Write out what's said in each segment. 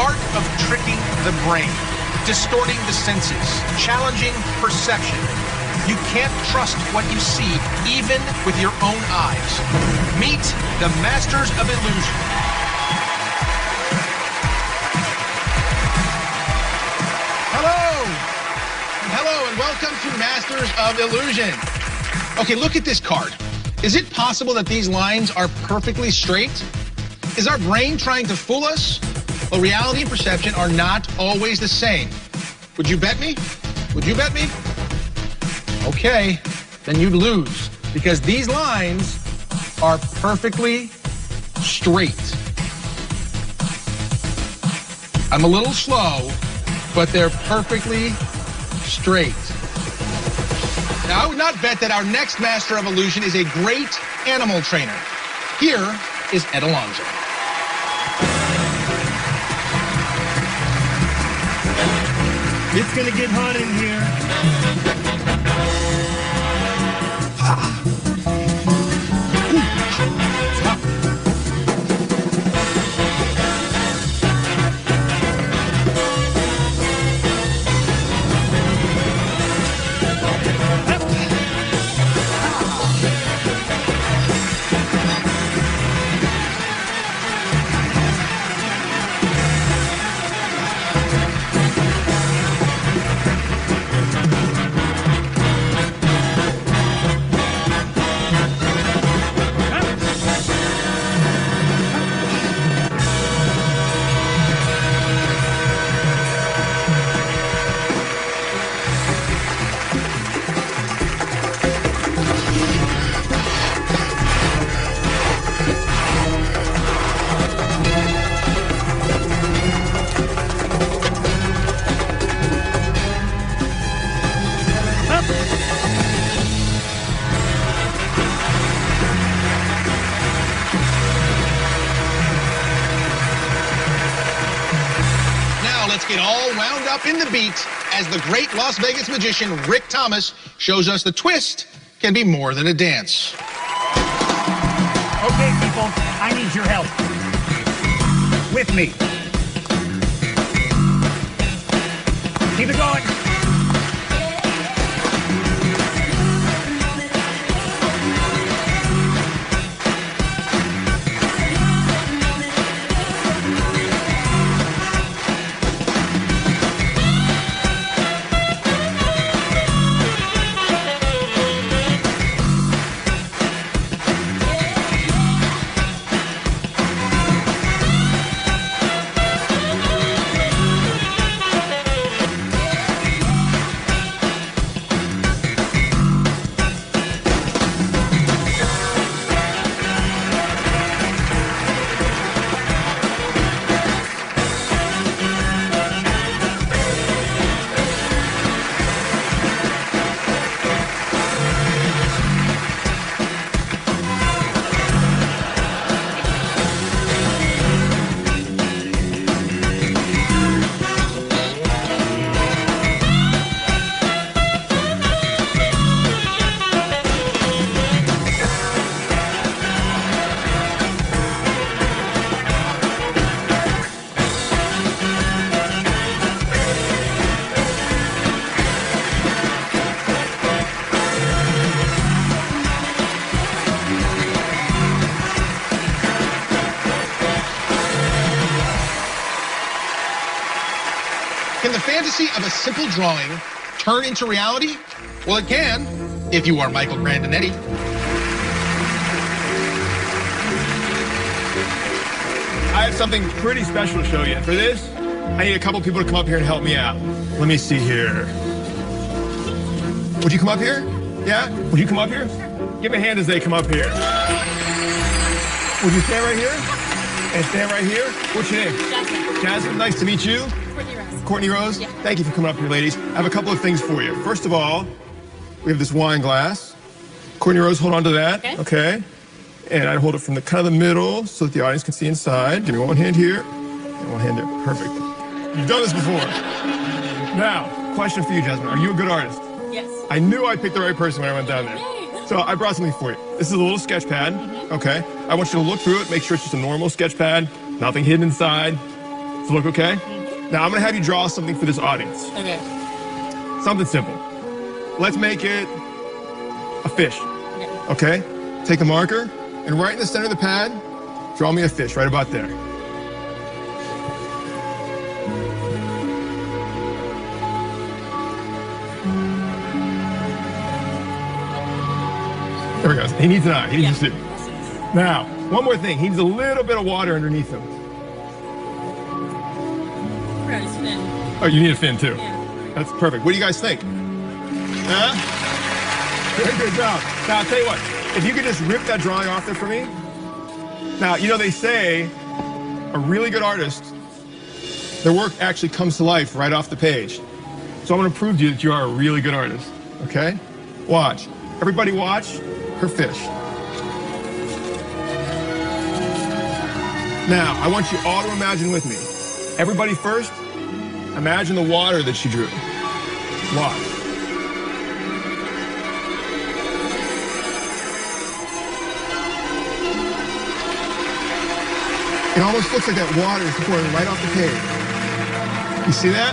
art of tricking the brain, distorting the senses, challenging perception. You can't trust what you see, even with your own eyes. Meet the Masters of Illusion. Hello, and welcome to Masters of Illusion. Okay, look at this card. Is it possible that these lines are perfectly straight? Is our brain trying to fool us? Well, reality and perception are not always the same. Would you bet me? Would you bet me? Okay, then you'd lose, because these lines are perfectly straight. I'm a little slow, but they're perfectly straight. Now, I would not bet that our next Master of Illusion is a great animal trainer. Here is Ed Alonzo. It's gonna get hot in here. Let's get all wound up in the beat as the great Las Vegas magician Rick Thomas shows us the twist can be more than a dance. Okay, people, I need your help. With me. Keep it going. Can the fantasy of a simple drawing turn into reality? Well, it can, if you are Michael Grandinetti. I have something pretty special to show you. For this, I need a couple people to come up here and help me out. Let me see here. Would you come up here? Yeah? Would you come up here? Give me a hand as they come up here. Would you stand right here? And stand right here? What's your name? Jasmine. Jasmine, nice to meet you. Courtney Rose. Courtney Rose? Yeah. Thank you for coming up here, ladies. I have a couple of things for you. First of all, we have this wine glass. Courtney Rose, hold on to that. Okay. And I hold it from the kind of the middle so that the audience can see inside. Give me one hand here and one hand there. Perfect. You've done this before. Now, question for you, Jasmine. Are you a good artist? Yes. I knew I picked the right person when I went down there. So I brought something for you. This is a little sketch pad, okay? I want you to look through it, make sure it's just a normal sketch pad, nothing hidden inside. to look okay? Now I'm gonna have you draw something for this audience. Okay. Something simple. Let's make it a fish. Okay? Take a marker and right in the center of the pad, draw me a fish right about there. There we go. He needs an eye. He needs to see. Now, one more thing. He needs a little bit of water underneath him. Right, his fin. Oh, you need a fin too. Yeah. That's perfect. What do you guys think? Huh? Very good job. Now, I'll tell you what. If you could just rip that drawing off there for me. Now, you know, they say a really good artist, their work actually comes to life right off the page. So I'm going to prove to you that you are a really good artist. Okay? Watch. Everybody watch her fish. Now, I want you all to imagine with me. Everybody first, imagine the water that she drew. Watch. It almost looks like that water is pouring right off the page. You see that?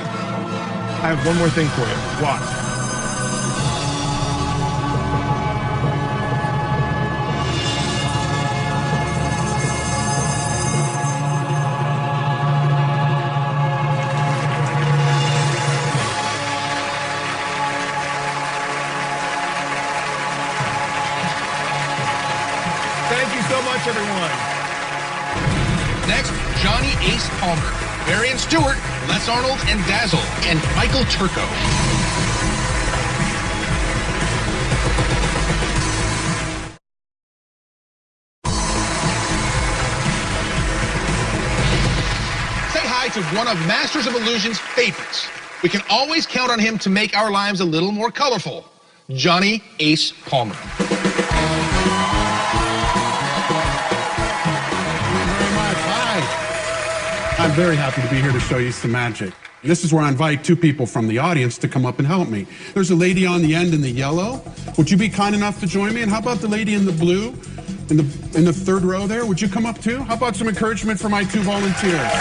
I have one more thing for you. Watch. Thank you so much, everyone. Next, Johnny Ace Palmer, Marion Stewart, Les Arnold and Dazzle, and Michael Turco. Say hi to one of Masters of Illusion's favorites. We can always count on him to make our lives a little more colorful. Johnny Ace Palmer. I'm very happy to be here to show you some magic. This is where I invite two people from the audience to come up and help me. There's a lady on the end in the yellow. Would you be kind enough to join me? And how about the lady in the blue, in the third row there? Would you come up too? How about some encouragement for my two volunteers?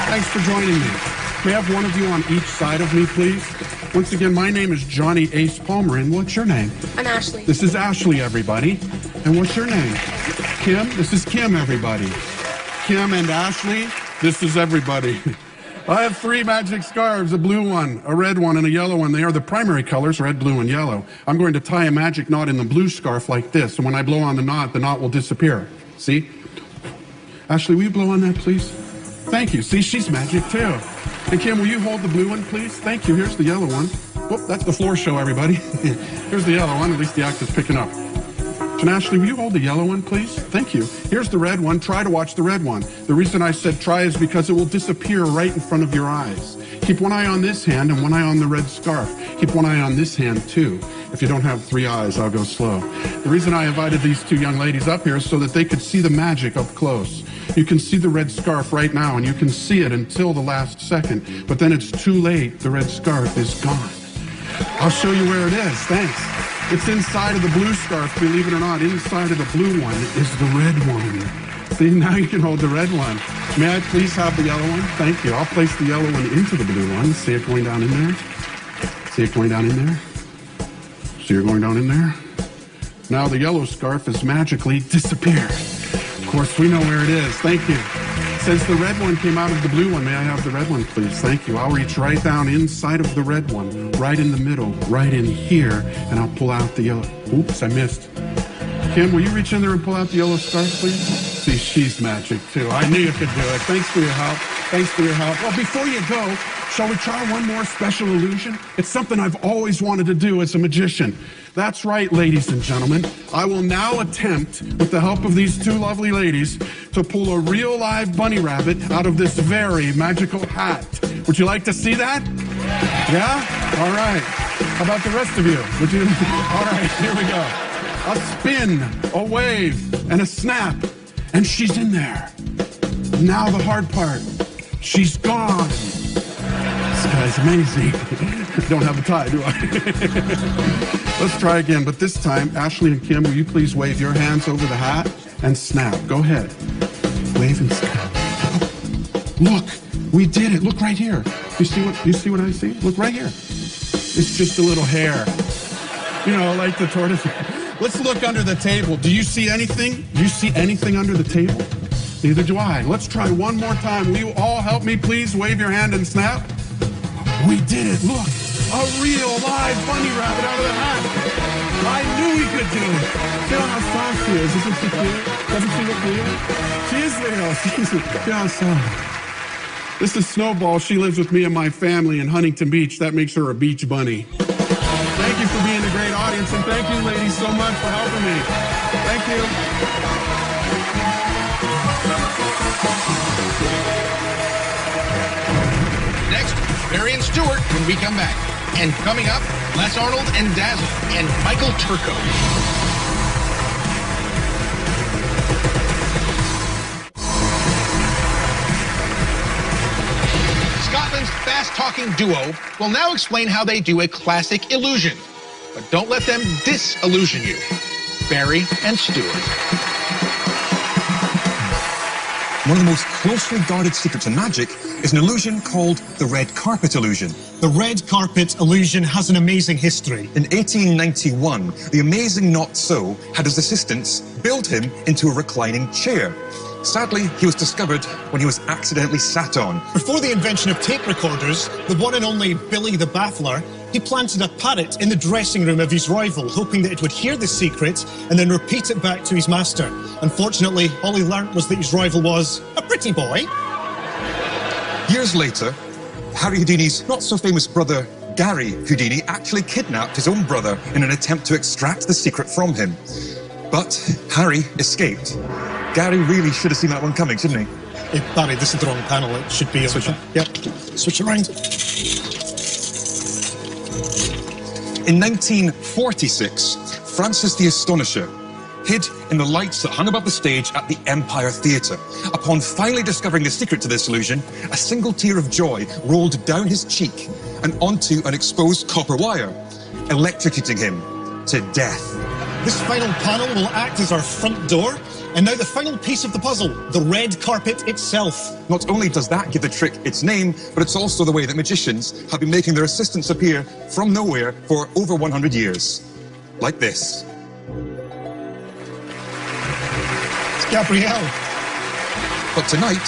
Thanks for joining me. May I have one of you on each side of me, please? Once again, my name is Johnny Ace Palmer, and what's your name? I'm Ashley. This is Ashley, everybody. And what's your name? Kim? This is Kim, everybody. Kim and Ashley. This is everybody. I have three magic scarves, a blue one, a red one, and a yellow one. They are the primary colors, red, blue, and yellow. I'm going to tie a magic knot in the blue scarf like this, and when I blow on the knot will disappear. See? Ashley, will you blow on that, please? Thank you. See, she's magic, too. And Kim, will you hold the blue one, please? Thank you. Here's the yellow one. Whoop, that's the floor show, everybody. Here's the yellow one. At least the actor's picking up. And Ashley, will you hold the yellow one, please? Thank you. Here's the red one. Try to watch the red one. The reason I said try is because it will disappear right in front of your eyes. Keep one eye on this hand and one eye on the red scarf. Keep one eye on this hand, too. If you don't have three eyes, I'll go slow. The reason I invited these two young ladies up here is so that they could see the magic up close. You can see the red scarf right now, and you can see it until the last second. But then it's too late. The red scarf is gone. I'll show you where it is. Thanks. It's inside of the blue scarf, believe it or not. Inside of the blue one is the red one. See, now you can hold the red one. May I please have the yellow one? Thank you. I'll place the yellow one into the blue one. See it going down in there? See it going down in there? See it going down in there? Now the yellow scarf has magically disappeared. Of course, we know where it is. Thank you. Since the red one came out of the blue one, may I have the red one, please? Thank you. I'll reach right down inside of the red one, right in the middle, right in here, and I'll pull out the yellow. Oops, I missed. Kim, will you reach in there and pull out the yellow scarf, please? See, she's magic, too. I knew you could do it. Thanks for your help. Thanks for your help. Well, before you go, shall we try one more special illusion? It's something I've always wanted to do as a magician. That's right, ladies and gentlemen. I will now attempt, with the help of these two lovely ladies, to pull a real live bunny rabbit out of this very magical hat. Would you like to see that? Yeah? All right. How about the rest of you? Would you? All right, here we go. A spin, a wave, and a snap. And she's in there. Now the hard part. She's gone. This guy's amazing. Don't have a tie, do I? Let's try again, but this time, Ashley and Kim, will you please wave your hands over the hat and snap? Go ahead. Wave and snap. Look, We did it. Look right here. You see what I see? Look right here. It's just a little hair. You know, like the tortoise. Let's look under the table. Do you see anything? Do you see anything under the table? Neither do I. Let's try one more time. Will you all help me, please? Wave your hand and snap. We did it. Look, a real live bunny rabbit out of the hat. I knew we could do it. See how soft she is. Isn't she cute? Doesn't she look real? She is real. See how soft. This is Snowball. She lives with me and my family in Huntington Beach. That makes her a beach bunny. Thank you for being a great audience, and thank you, ladies, so much for helping me. Thank you. Next, Barry and Stuart when we come back. And coming up, Les Arnold and Dazzle and Michael Turco. Scotland's fast-talking duo will now explain how they do a classic illusion. But don't let them disillusion you. Barry and Stuart. One of the most closely guarded secrets in magic is an illusion called the red carpet illusion. The red carpet illusion has an amazing history. In 1891, the amazing Not-So had his assistants build him into a reclining chair. Sadly, he was discovered when he was accidentally sat on. Before the invention of tape recorders, the one and only Billy the Baffler, he planted a parrot in the dressing room of his rival, hoping that it would hear the secret and then repeat it back to his master. Unfortunately, all he learnt was that his rival was a pretty boy. Years later, Harry Houdini's not-so-famous brother, Gary Houdini, actually kidnapped his own brother in an attempt to extract the secret from him. But Harry escaped. Gary really should have seen that one coming, shouldn't he? Hey, Barry, this is the wrong panel. It should be... Switch it. Yep. Switch it around. In 1946, Francis the Astonisher hid in the lights that hung above the stage at the Empire Theatre. Upon finally discovering the secret to this illusion, a single tear of joy rolled down his cheek and onto an exposed copper wire, electrocuting him to death. This final panel will act as our front door. And now the final piece of the puzzle, the red carpet itself. Not only does that give the trick its name, but it's also the way that magicians have been making their assistants appear from nowhere for over 100 years. Like this. It's Gabrielle. But tonight,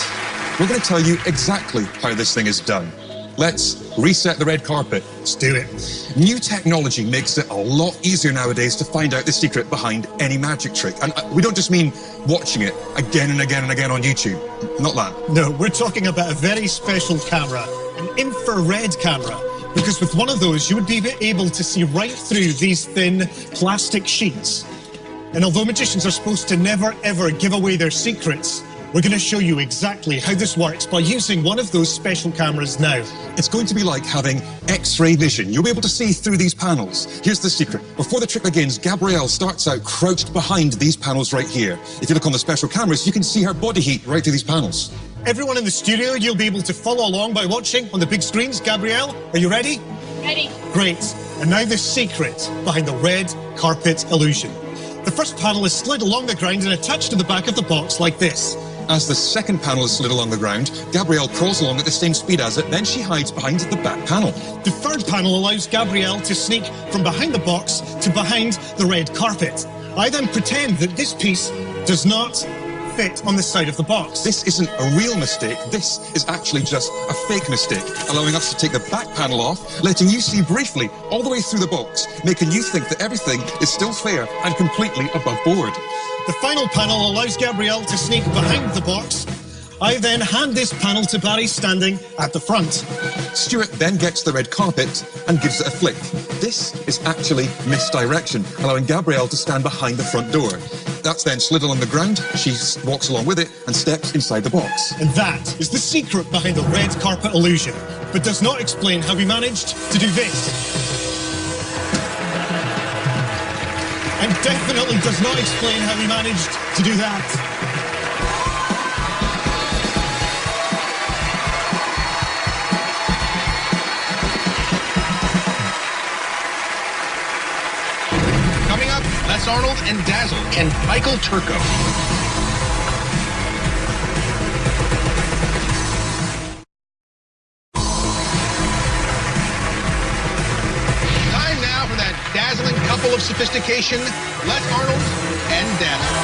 we're going to tell you exactly how this thing is done. Let's reset the red carpet. Let's do it. New technology makes it a lot easier nowadays to find out the secret behind any magic trick. And we don't just mean watching it again and again and again on YouTube. Not that. No, we're talking about a very special camera, an infrared camera. Because with one of those, you would be able to see right through these thin plastic sheets. And although magicians are supposed to never, ever give away their secrets, we're going to show you exactly how this works by using one of those special cameras now. It's going to be like having X-ray vision. You'll be able to see through these panels. Here's the secret. Before the trick begins, Gabrielle starts out crouched behind these panels right here. If you look on the special cameras, you can see her body heat right through these panels. Everyone in the studio, you'll be able to follow along by watching on the big screens. Gabrielle, are you ready? Ready. Great. And now the secret behind the red carpet illusion. The first panel is slid along the ground and attached to the back of the box like this. As the second panel is slid along the ground, Gabrielle crawls along at the same speed as it, then she hides behind the back panel. The third panel allows Gabrielle to sneak from behind the box to behind the red carpet. I then pretend that this piece does not fit on the side of the box. This isn't a real mistake, this is actually just a fake mistake, allowing us to take the back panel off, letting you see briefly all the way through the box, making you think that everything is still fair and completely above board. The final panel allows Gabrielle to sneak behind the box. I then hand this panel to Barry standing at the front. Stuart then gets the red carpet and gives it a flick. This is actually misdirection, allowing Gabrielle to stand behind the front door. That's then slid along the ground, she walks along with it and steps inside the box. And that is the secret behind the red carpet illusion, but does not explain how we managed to do this. And definitely does not explain how we managed to do that. Coming up, Les Arnold and Dazzle and Michael Turco. level of sophistication, Les Arnold and Dazzle.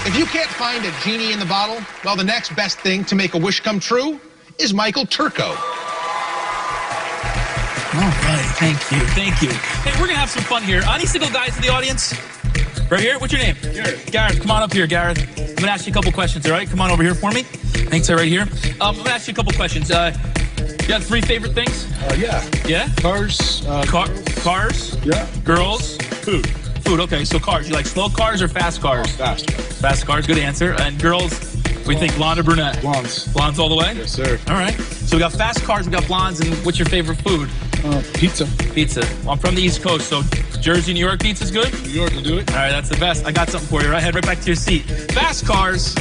If you can't find a genie in the bottle, well, the next best thing to make a wish come true is Michael Turco. All right, thank you. Hey, we're going to have some fun here. Any single guys in the audience? Right here? What's your name? Gareth, come on up here, Gareth. I'm going to ask you a couple questions, all right? Come on over here for me. Thanks, right here. I'm going to ask you a couple questions. You got 3 favorite things? Yeah. Yeah? Cars. Cars? Yeah. Girls? Food. Food, okay. So cars. You like slow cars or fast cars? Fast. Fast cars, good answer. And girls, what do you think, blonde or brunette? Blondes. Blondes all the way? Yes, sir. All right. So we got fast cars, we got blondes, and what's your favorite food? Pizza. Pizza. Well, I'm from the East Coast, so Jersey, New York pizza's good? New York will do it. All right, that's the best. I got something for you. Right, head right back to your seat. Fast cars,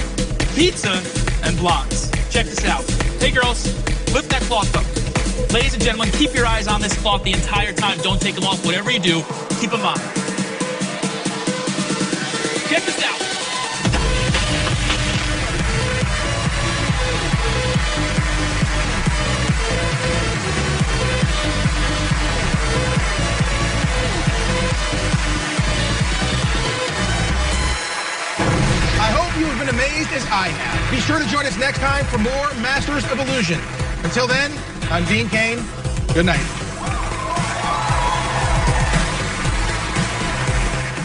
pizza, and blondes. Check this out. Hey, girls, lift that cloth up. Ladies and gentlemen, keep your eyes on this cloth the entire time. Don't take them off. Whatever you do, keep them on. Check this out. I hope you have been amazed as I have. Be sure to join us next time for more Masters of Illusion. Until then, I'm Dean Cain. Good night.